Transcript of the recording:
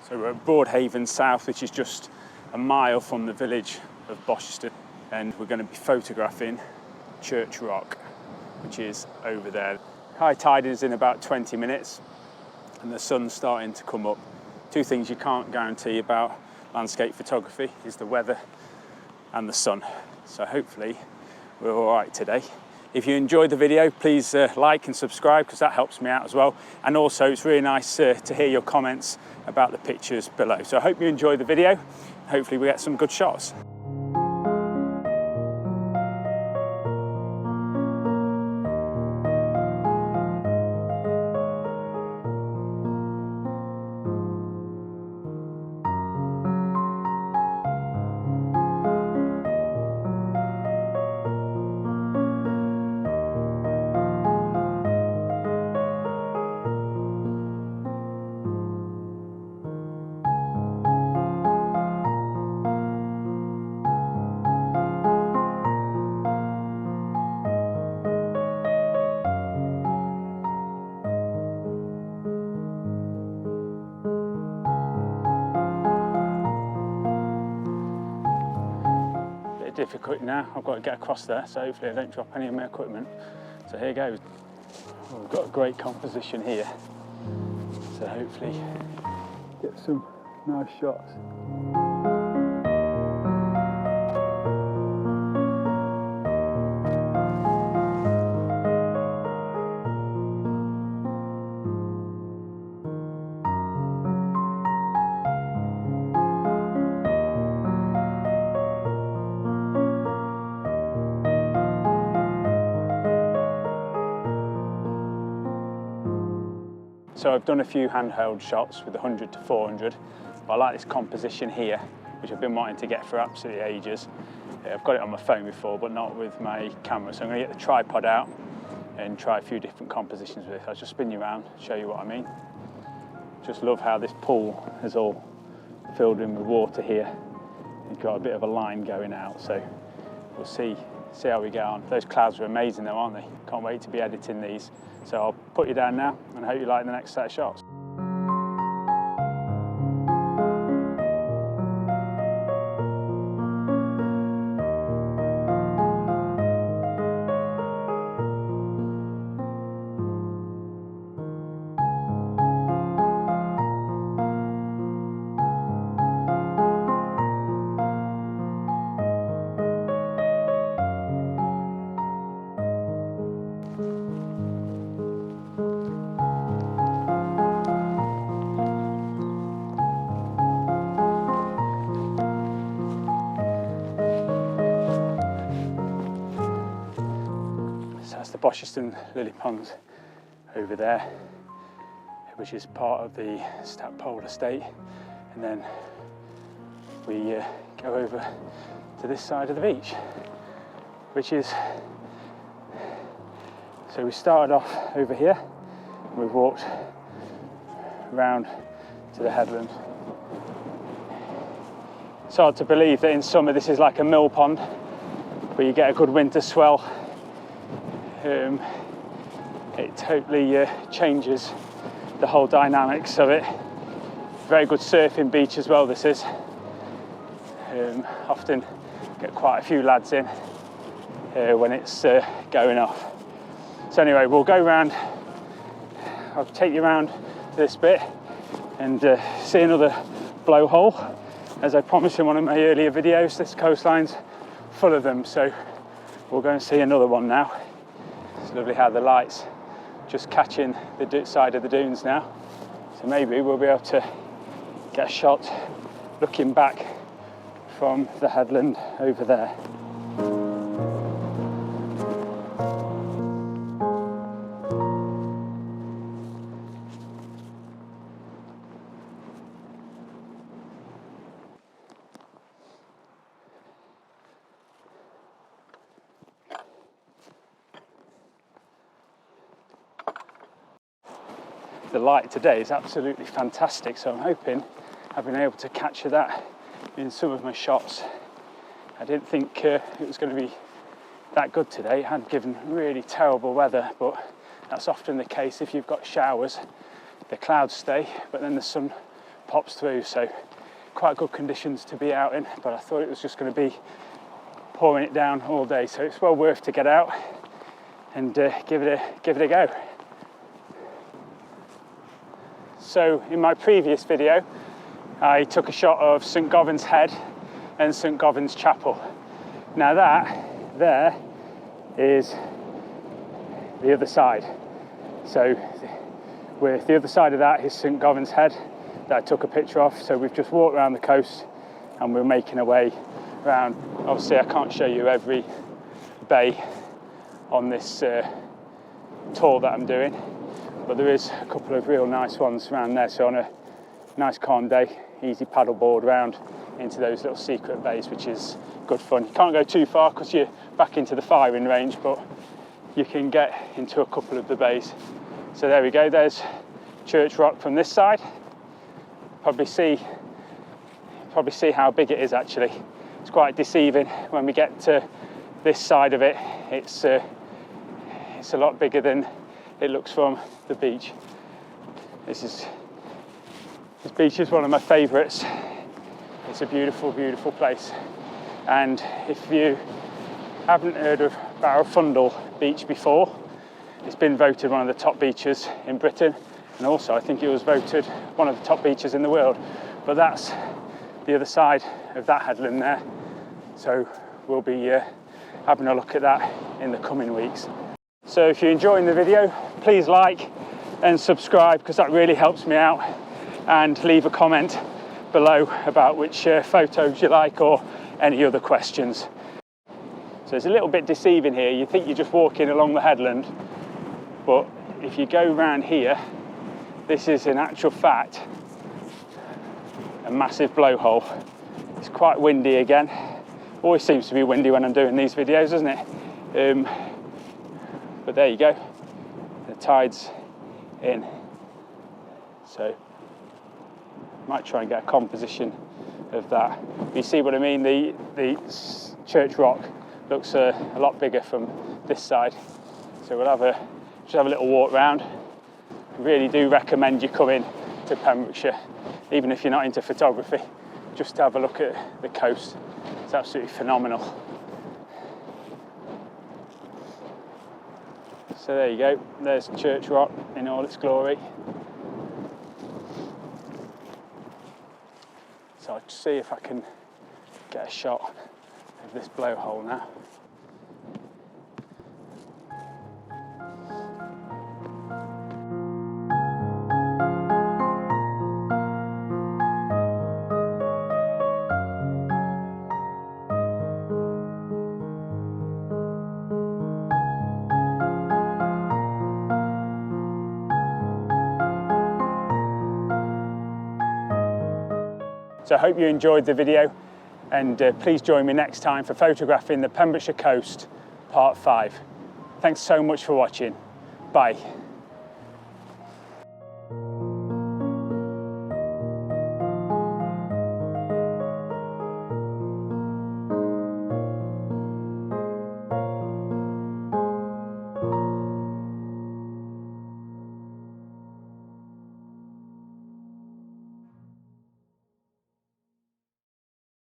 So we're at Broadhaven South, which is just a mile from the village of BOSHERSTON, and we're going to be photographing Church Rock, which is over there. High tide is in about 20 minutes and the sun's starting to come up. Two things you can't guarantee about landscape photography is the weather and the sun. So hopefully we're all right today. If you enjoyed the video, please like and subscribe, because that helps me out as well. And also it's really nice to hear your comments about the pictures below. So I hope you enjoy the video. Hopefully we get some good shots. Difficult now, I've got to get across there, so hopefully I don't drop any of my equipment. So here goes. We've got a great composition here, so hopefully get some nice shots. So I've done a few handheld shots with 100 to 400, but I like this composition here, which I've been wanting to get for absolutely ages. I've got it on my phone before, but not with my camera. So I'm going to get the tripod out and try a few different compositions with it. I'll just spin you around, show you what I mean. Just love how this pool is all filled in with water here. You've got a bit of a line going out, so we'll see how we get on. Those clouds are amazing though, aren't they? Can't wait to be editing these. So I'll put you down now and hope you like the next set of shots. The BOSHERSTON lily ponds over there, which is part of the Stackpole estate, and then we go over to this side of the beach, which is, so we started off over here, we've walked around to the headland. It's hard to believe that in summer this is like a mill pond where you get a good winter swell. It totally changes the whole dynamics of it. Very good surfing beach as well, this is. Often get quite a few lads in when it's going off. So anyway, we'll go round, I'll take you around this bit and see another blowhole. As I promised in one of my earlier videos, this coastline's full of them, so we'll go and see another one now. It's lovely how the light's just catching the side of the dunes now. So maybe we'll be able to get a shot looking back from the headland over there. The light today is absolutely fantastic, so I'm hoping I've been able to capture that in some of my shots. I didn't think it was going to be that good today. It had given really terrible weather, but that's often the case. If you've got showers, the clouds stay, but then the sun pops through, so quite good conditions to be out in, but I thought it was just going to be pouring it down all day, so it's well worth to get out and give it a go. So in my previous video I took a shot of St Govan's Head and St Govan's Chapel. Now that there is the other side. So the other side of that is St Govan's Head that I took a picture of. So we've just walked around the coast and we're making our way around. Obviously I can't show you every bay on this tour that I'm doing, but there is a couple of real nice ones around there. So on a nice calm day, easy paddleboard around into those little secret bays, which is good fun. You can't go too far because you're back into the firing range, but you can get into a couple of the bays. So there we go, there's Church Rock from this side. Probably see how big it is actually. It's quite deceiving when we get to this side of it. It's a lot bigger than it looks from the beach. This beach is one of my favourites. It's a beautiful, beautiful place. And if you haven't heard of Barrowfundle Beach before, it's been voted one of the top beaches in Britain, and also I think it was voted one of the top beaches in the world. But that's the other side of that headland there. So we'll be having a look at that in the coming weeks. So if you're enjoying the video, please like and subscribe, because that really helps me out, and leave a comment below about which photos you like or any other questions. So it's a little bit deceiving here. You think you're just walking along the headland, but if you go around here, this is in actual fact a massive blowhole. It's quite windy again. Always seems to be windy when I'm doing these videos, doesn't it? But there you go, the tide's in. So might try and get a composition of that. You see what I mean? The Church Rock looks a lot bigger from this side. So we'll just have a little walk round. I really do recommend you come in to Pembrokeshire, even if you're not into photography, just to have a look at the coast. It's absolutely phenomenal. So there you go, there's Church Rock in all its glory. So I'll see if I can get a shot of this blowhole now. So I hope you enjoyed the video, and please join me next time for photographing the Pembrokeshire Coast Part 5. Thanks so much for watching. Bye.